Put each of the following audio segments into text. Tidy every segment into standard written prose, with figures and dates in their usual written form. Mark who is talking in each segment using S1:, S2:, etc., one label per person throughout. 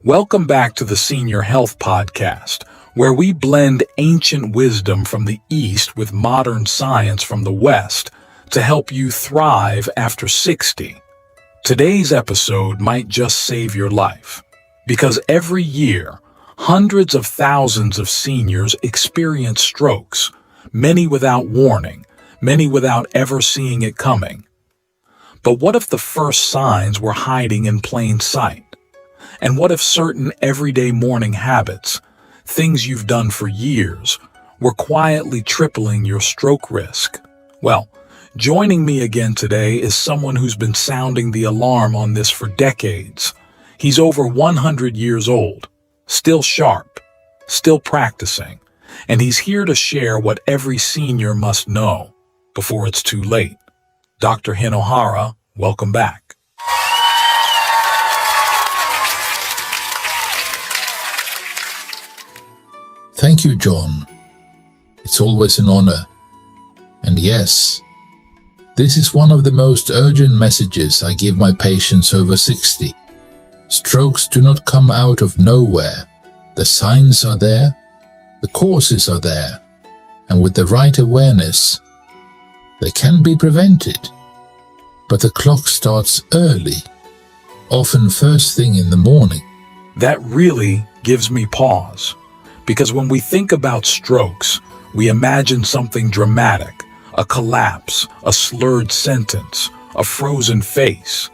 S1: Welcome back to the Senior Health Podcast, where we blend ancient wisdom from the East with modern science from the West to help you thrive after 60. Today's episode might just save your life, because every year, hundreds of thousands of seniors experience strokes, many without warning, many without ever seeing it coming. But what if the first signs were hiding in plain sight? And what if certain everyday morning habits, things you've done for years, were quietly tripling your stroke risk? Well, joining me again today is someone who's been sounding the alarm on this for decades. He's over 100 years old, still sharp, still practicing, and he's here to share what every senior must know before it's too late. Dr. Hinohara, welcome back.
S2: Thank you, John. It's always an honor. And yes, this is one of the most urgent messages I give my patients over 60. Strokes do not come out of nowhere. The signs are there, the causes are there, and with the right awareness, they can be prevented. But the clock starts early, often first thing in the morning.
S1: That really gives me pause. Because when we think about strokes, we imagine something dramatic, a collapse, a slurred sentence, a frozen face.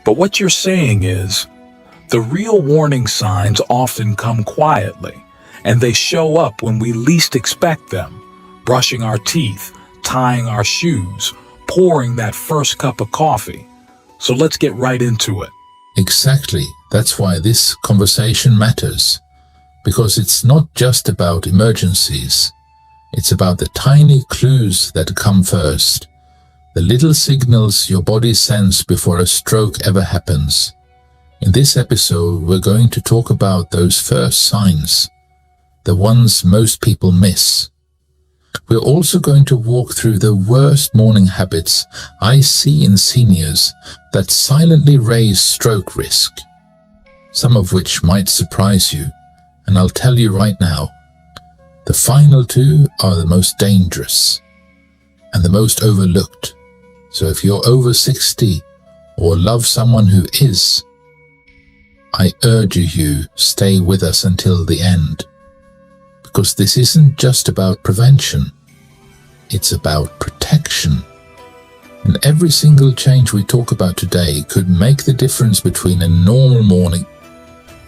S1: But what you're saying is, the real warning signs often come quietly, and they show up when we least expect them, brushing our teeth, tying our shoes, pouring that first cup of coffee. So let's get right into it.
S2: Exactly. That's why this conversation matters. Because it's not just about emergencies. It's about the tiny clues that come first, the little signals your body sends before a stroke ever happens. In this episode, we're going to talk about those first signs, the ones most people miss. We're also going to walk through the worst morning habits I see in seniors that silently raise stroke risk, some of which might surprise you. And I'll tell you right now, the final two are the most dangerous and the most overlooked. So if you're over 60 or love someone who is, I urge you stay with us until the end. Because this isn't just about prevention, it's about protection. And every single change we talk about today could make the difference between a normal morning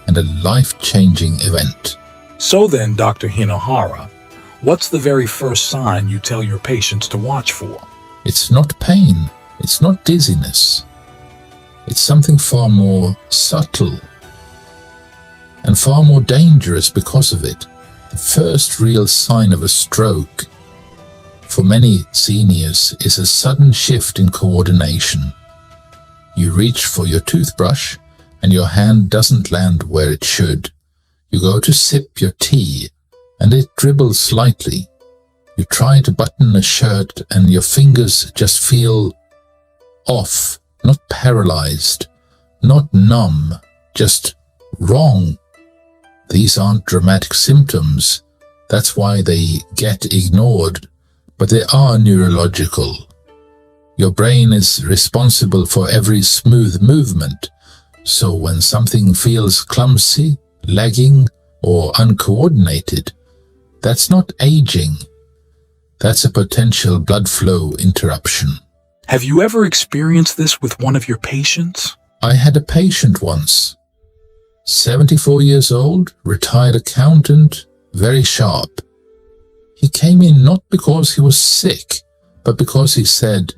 S2: and a life-changing event.
S1: So then, Dr. Hinohara, what's the very first sign you tell your patients to watch for?
S2: It's not pain, it's not dizziness. It's something far more subtle and far more dangerous because of it. The first real sign of a stroke for many seniors is a sudden shift in coordination. You reach for your toothbrush and your hand doesn't land where it should. You go to sip your tea, and it dribbles slightly. You try to button a shirt, and your fingers just feel off, not paralyzed, not numb, just wrong. These aren't dramatic symptoms. That's why they get ignored, but they are neurological. Your brain is responsible for every smooth movement. So when something feels clumsy, lagging, or uncoordinated, that's not aging. That's a potential blood flow interruption.
S1: Have you ever experienced this with one of your patients?
S2: I had a patient once, 74 years old, retired accountant, very sharp. He came in not because he was sick, but because he said,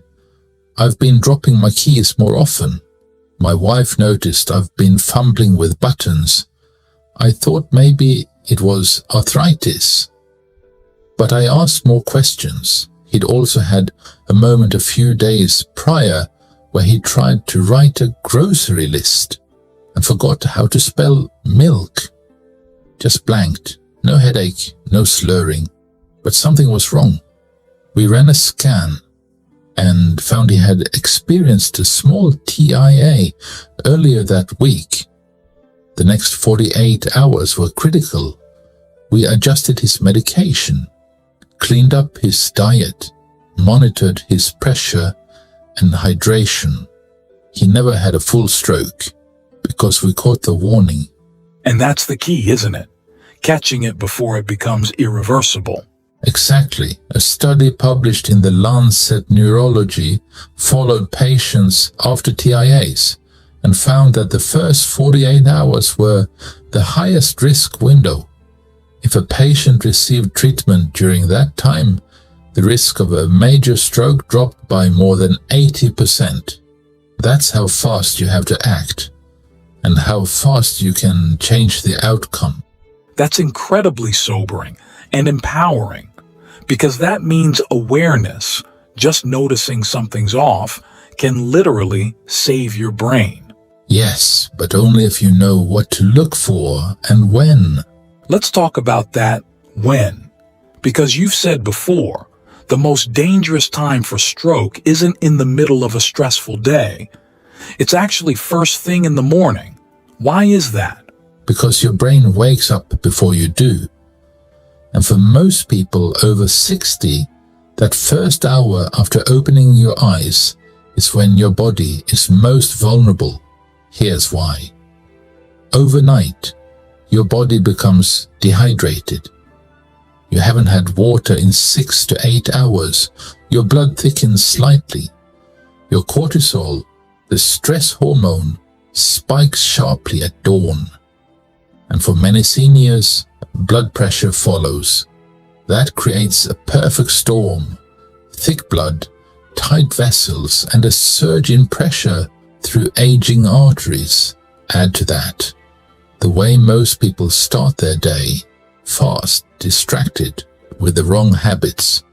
S2: "I've been dropping my keys more often. My wife noticed I've been fumbling with buttons. I thought maybe it was arthritis." But I asked more questions. He'd also had a moment a few days prior where he tried to write a grocery list and forgot how to spell milk. Just blanked. No headache, no slurring. But something was wrong. We ran a scan and found he had experienced a small TIA earlier that week. The next 48 hours were critical. We adjusted his medication, cleaned up his diet, monitored his pressure and hydration. He never had a full stroke because we caught the warning.
S1: And that's the key, isn't it? Catching it before it becomes irreversible.
S2: Exactly. A study published in the Lancet Neurology followed patients after TIAs and found that the first 48 hours were the highest risk window. If a patient received treatment during that time, the risk of a major stroke dropped by more than 80%. That's how fast you have to act, and how fast you can change the outcome.
S1: That's incredibly sobering and empowering, because that means awareness, just noticing something's off, can literally save your brain.
S2: Yes, but only if you know what to look for and when.
S1: Let's talk about that when. Because you've said before, the most dangerous time for stroke isn't in the middle of a stressful day. It's actually first thing in the morning. Why is that?
S2: Because your brain wakes up before you do. And for most people over 60, that first hour after opening your eyes is when your body is most vulnerable. Here's why. Overnight, your body becomes dehydrated. You haven't had water in 6 to 8 hours. Your blood thickens slightly. Your cortisol, the stress hormone, spikes sharply at dawn. And for many seniors, blood pressure follows. That creates a perfect storm. Thick blood, tight vessels, and a surge in pressure through aging arteries. Add to that the way most people start their day, fast, distracted, with the wrong habits,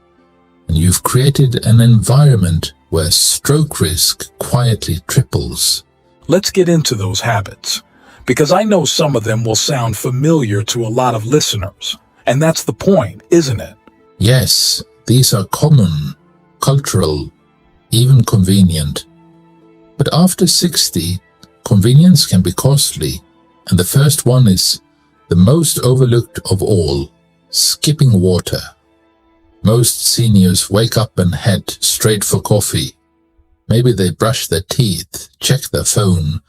S2: and you've created an environment where stroke risk quietly triples.
S1: Let's get into those habits, because I know some of them will sound familiar to a lot of listeners, and that's the point, isn't it?
S2: Yes, these are common, cultural, even convenient. But after 60, convenience can be costly, and the first one is the most overlooked of all: skipping water. Most seniors wake up and head straight for coffee. Maybe they brush their teeth, check their phone,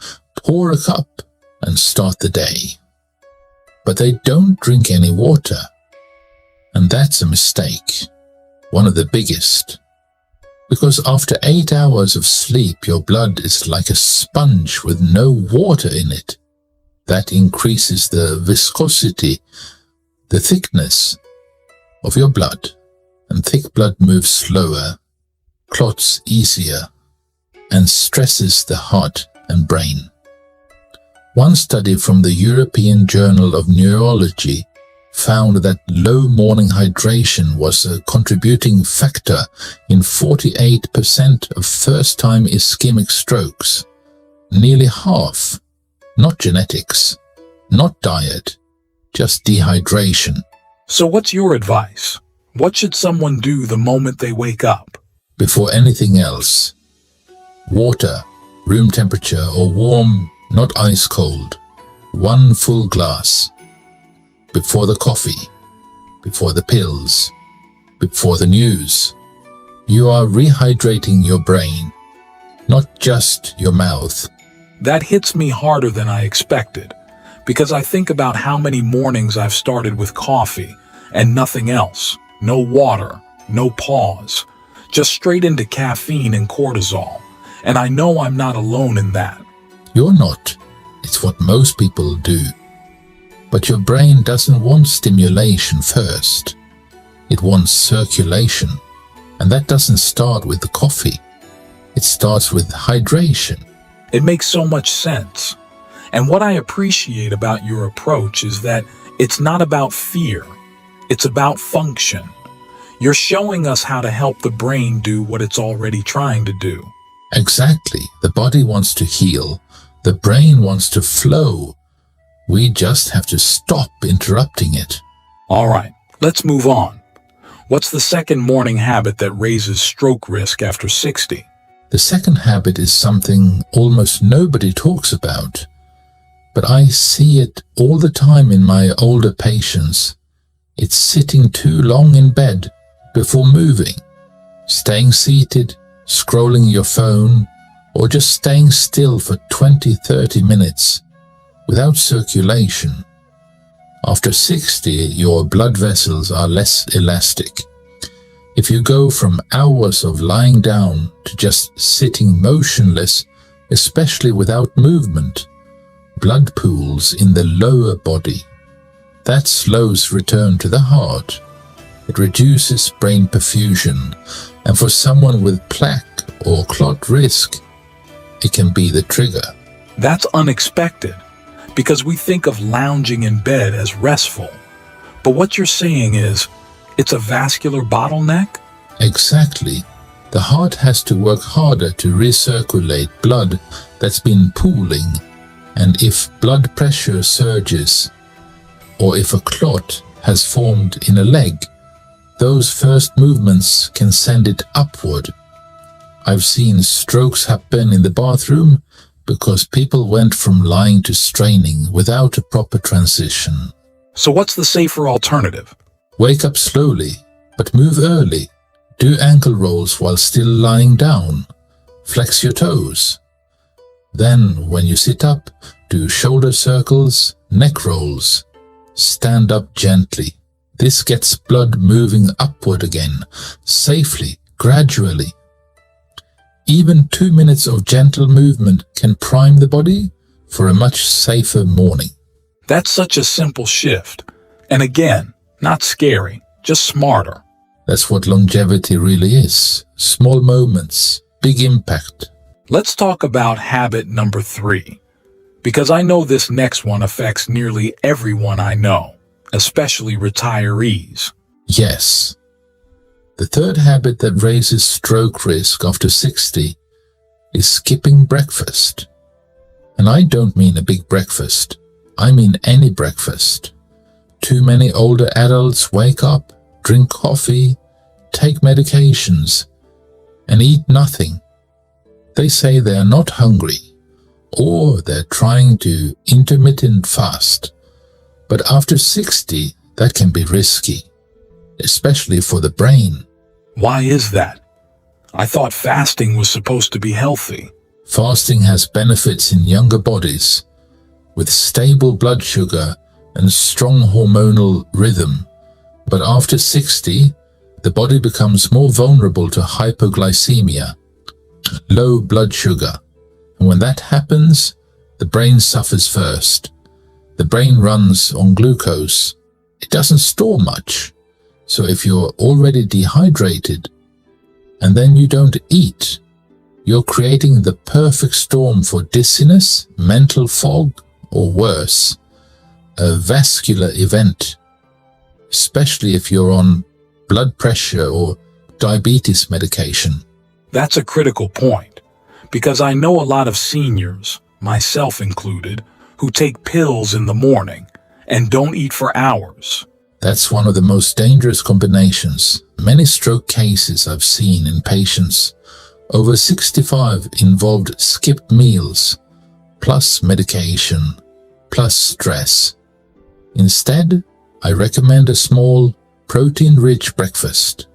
S2: pour a cup, and start the day. But they don't drink any water. And that's a mistake, one of the biggest. Because after 8 hours of sleep, your blood is like a sponge with no water in it. That increases the viscosity, the thickness of your blood, and thick blood moves slower, clots easier, and stresses the heart and brain. One study from the European Journal of Neurology found that low morning hydration was a contributing factor in 48% of first-time ischemic strokes. Nearly half. Not genetics, not diet, just dehydration.
S1: So what's your advice? What should someone do the moment they wake up?
S2: Before anything else, water, room temperature or warm, not ice cold, 1 full glass. Before the coffee, before the pills, before the news. You are rehydrating your brain, not just your mouth.
S1: That hits me harder than I expected, because I think about how many mornings I've started with coffee and nothing else. No water, no pause, just straight into caffeine and cortisol. And I know I'm not alone in that.
S2: You're not. It's what most people do. But your brain doesn't want stimulation first. It wants circulation. And that doesn't start with the coffee. It starts with hydration.
S1: It makes so much sense. And what I appreciate about your approach is that it's not about fear. It's about function. You're showing us how to help the brain do what it's already trying to do.
S2: Exactly. The body wants to heal. The brain wants to flow. We just have to stop interrupting it.
S1: All right, let's move on. What's the second morning habit that raises stroke risk after 60?
S2: The second habit is something almost nobody talks about. But I see it all the time in my older patients. It's sitting too long in bed before moving, staying seated, scrolling your phone, or just staying still for 20-30 minutes without circulation. After 60, your blood vessels are less elastic. If you go from hours of lying down to just sitting motionless, especially without movement, blood pools in the lower body. That slows return to the heart. It reduces brain perfusion, and for someone with plaque or clot risk, it can be the trigger.
S1: That's unexpected, because we think of lounging in bed as restful. But what you're saying is, it's a vascular bottleneck?
S2: Exactly. The heart has to work harder to recirculate blood that's been pooling, and if blood pressure surges, or if a clot has formed in a leg, those first movements can send it upward. I've seen strokes happen in the bathroom because people went from lying to straining without a proper transition.
S1: So what's the safer alternative?
S2: Wake up slowly, but move early. Do ankle rolls while still lying down. Flex your toes. Then, when you sit up, do shoulder circles, neck rolls. Stand up gently. This gets blood moving upward again, safely, gradually. Even 2 minutes of gentle movement can prime the body for a much safer morning.
S1: That's such a simple shift. And again, not scary, just smarter.
S2: That's what longevity really is. Small moments, big impact.
S1: Let's talk about habit number 3, because I know this next one affects nearly everyone I know, especially retirees.
S2: Yes. The third habit that raises stroke risk after 60 is skipping breakfast. And I don't mean a big breakfast. I mean any breakfast. Too many older adults wake up, drink coffee, take medications, and eat nothing. They say they are not hungry, or they're trying to intermittent fast. But after 60, that can be risky, especially for the brain.
S1: Why is that? I thought fasting was supposed to be healthy.
S2: Fasting has benefits in younger bodies, with stable blood sugar and strong hormonal rhythm. But after 60, the body becomes more vulnerable to hypoglycemia, low blood sugar. And when that happens, the brain suffers first. The brain runs on glucose. It doesn't store much. So if you're already dehydrated and then you don't eat, you're creating the perfect storm for dizziness, mental fog, or worse, a vascular event, especially if you're on blood pressure or diabetes medication.
S1: That's a critical point, because I know a lot of seniors, myself included, who take pills in the morning and don't eat for hours.
S2: That's one of the most dangerous combinations. Many stroke cases I've seen in patients over 65 involved skipped meals, plus medication, plus stress. Instead, I recommend a small, protein-rich breakfast.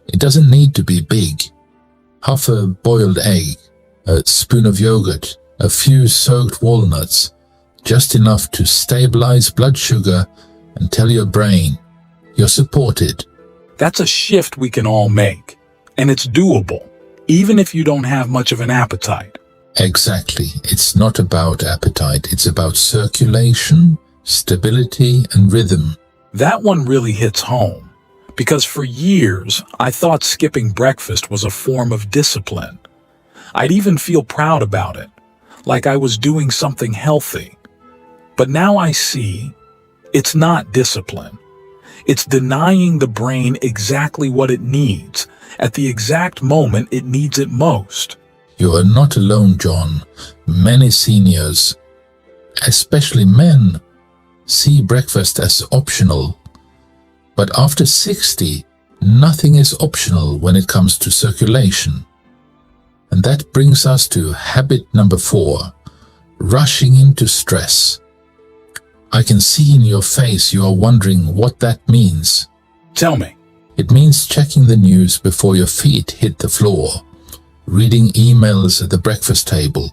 S2: It doesn't need to be big. Half a boiled egg, a spoon of yogurt, a few soaked walnuts, just enough to stabilize blood sugar and tell your brain you're supported.
S1: That's a shift we can all make, and it's doable, even if you don't have much of an appetite.
S2: Exactly. It's not about appetite. It's about circulation, stability, and rhythm.
S1: That one really hits home, because for years I thought skipping breakfast was a form of discipline. I'd even feel proud about it, like I was doing something healthy. But now I see it's not discipline. It's denying the brain exactly what it needs at the exact moment it needs it most.
S2: You are not alone, John. Many seniors, especially men, see breakfast as optional. But after 60, nothing is optional when it comes to circulation. And that brings us to habit number 4, rushing into stress. I can see in your face you are wondering what that means.
S1: Tell me.
S2: It means checking the news before your feet hit the floor, reading emails at the breakfast table,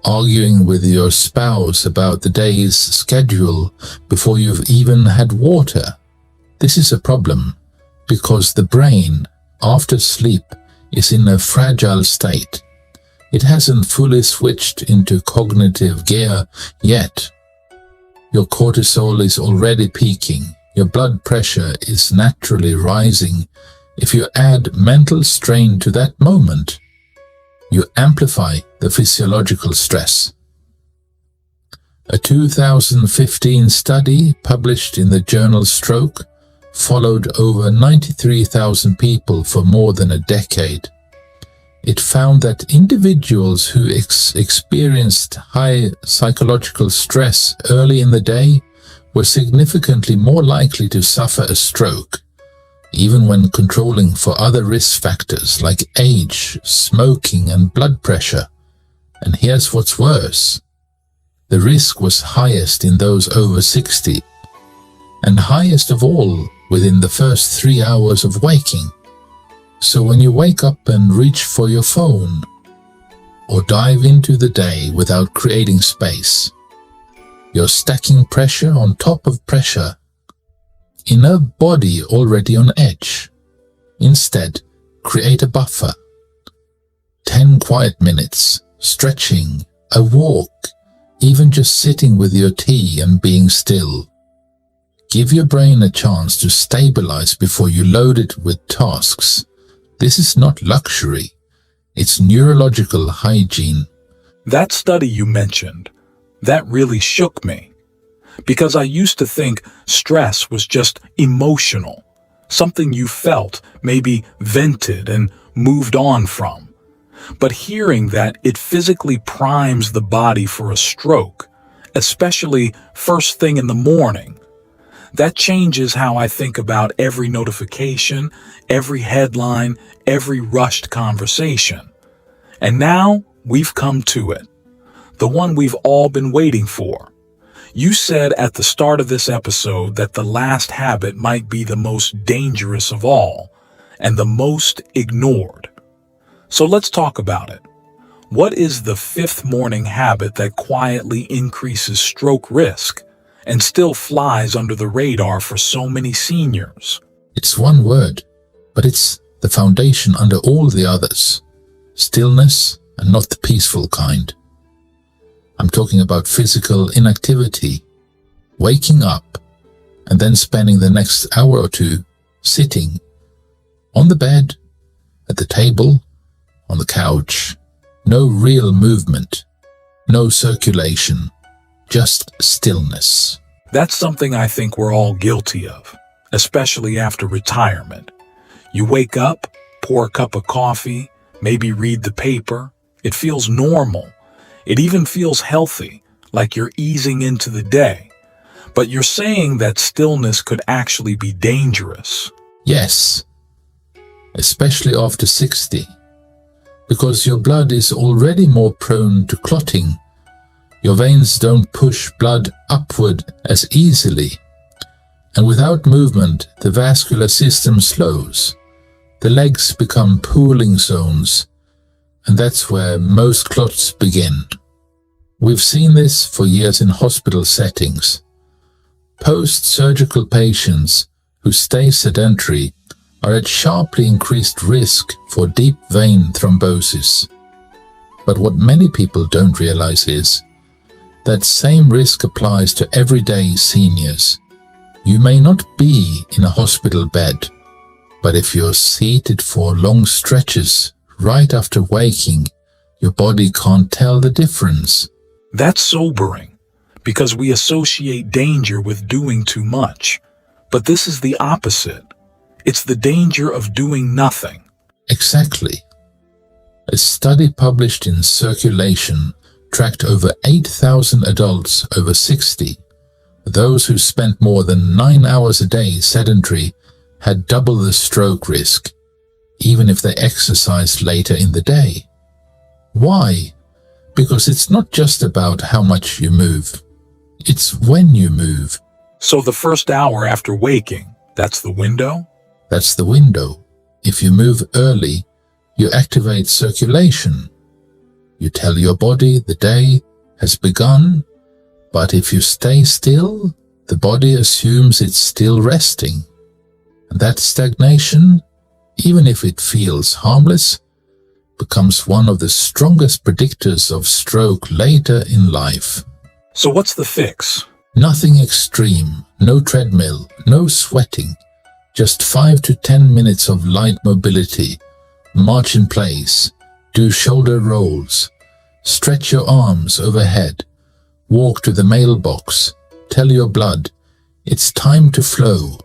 S2: arguing with your spouse about the day's schedule before you've even had water. This is a problem because the brain, after sleep, is in a fragile state. It hasn't fully switched into cognitive gear yet. Your cortisol is already peaking. Your blood pressure is naturally rising. If you add mental strain to that moment, you amplify the physiological stress. A 2015 study published in the journal Stroke followed over 93,000 people for more than a decade. It found that individuals who experienced high psychological stress early in the day were significantly more likely to suffer a stroke, even when controlling for other risk factors like age, smoking, and blood pressure. And here's what's worse. The risk was highest in those over 60, and highest of all within the first 3 hours of waking. So when you wake up and reach for your phone, or dive into the day without creating space, you're stacking pressure on top of pressure in a body already on edge. Instead, create a buffer. 10 quiet minutes, stretching, a walk, even just sitting with your tea and being still. Give your brain a chance to stabilize before you load it with tasks. This is not luxury. It's neurological hygiene.
S1: That study you mentioned, that really shook me. Because I used to think stress was just emotional, something you felt, maybe vented and moved on from. But hearing that it physically primes the body for a stroke, especially first thing in the morning, that changes how I think about every notification, every headline, every rushed conversation. And now we've come to it, the one we've all been waiting for. You said at the start of this episode that the last habit might be the most dangerous of all and the most ignored. So let's talk about it. What is the fifth morning habit that quietly increases stroke risk and still flies under the radar for so many seniors?
S2: It's one word, but it's the foundation under all the others. Stillness, and not the peaceful kind. I'm talking about physical inactivity, waking up, and then spending the next hour or two sitting on the bed, at the table, on the couch. No real movement, no circulation, just stillness.
S1: That's something I think we're all guilty of, especially after retirement. You wake up, pour a cup of coffee, maybe read the paper. It feels normal. It even feels healthy, like you're easing into the day. But you're saying that stillness could actually be dangerous.
S2: Yes, especially after 60, because your blood is already more prone to clotting. Your veins don't push blood upward as easily, and without movement, the vascular system slows. The legs become pooling zones, and that's where most clots begin. We've seen this for years in hospital settings. Post-surgical patients who stay sedentary are at sharply increased risk for deep vein thrombosis. But what many people don't realize is that same risk applies to everyday seniors. You may not be in a hospital bed, but if you're seated for long stretches right after waking, your body can't tell the difference.
S1: That's sobering, because we associate danger with doing too much. But this is the opposite. It's the danger of doing nothing.
S2: Exactly. A study published in Circulation tracked over 8,000 adults over 60. Those who spent more than 9 hours a day sedentary had double the stroke risk, even if they exercised later in the day. Why? Because it's not just about how much you move. It's when you move.
S1: So the first hour after waking, that's the window?
S2: That's the window. If you move early, you activate circulation. You tell your body the day has begun, but if you stay still, the body assumes it's still resting. And that stagnation, even if it feels harmless, becomes one of the strongest predictors of stroke later in life.
S1: So what's the fix?
S2: Nothing extreme, no treadmill, no sweating, just 5 to 10 minutes of light mobility. March in place, do shoulder rolls, stretch your arms overhead, walk to the mailbox, tell your blood, it's time to flow.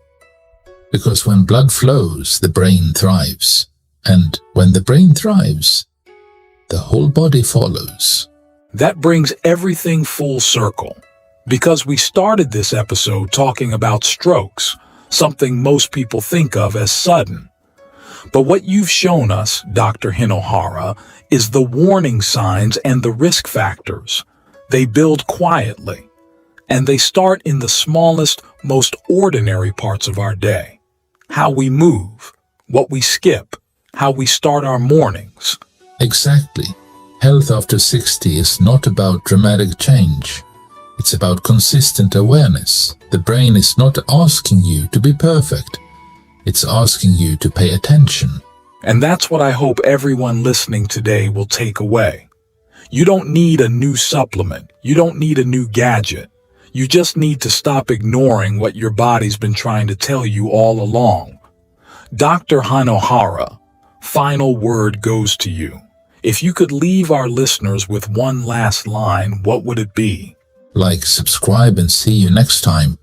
S2: Because when blood flows, the brain thrives. And when the brain thrives, the whole body follows.
S1: That brings everything full circle. Because we started this episode talking about strokes, something most people think of as sudden. But what you've shown us, Dr. Hinohara, is the warning signs and the risk factors. They build quietly, and they start in the smallest, most ordinary parts of our day. How we move, what we skip, how we start our mornings.
S2: Exactly. Health after 60 is not about dramatic change. It's about consistent awareness. The brain is not asking you to be perfect. It's asking you to pay attention.
S1: And that's what I hope everyone listening today will take away. You don't need a new supplement. You don't need a new gadget. You just need to stop ignoring what your body's been trying to tell you all along. Dr. Hinohara, final word goes to you. If you could leave our listeners with one last line, what would it be?
S2: Like, subscribe, and see you next time.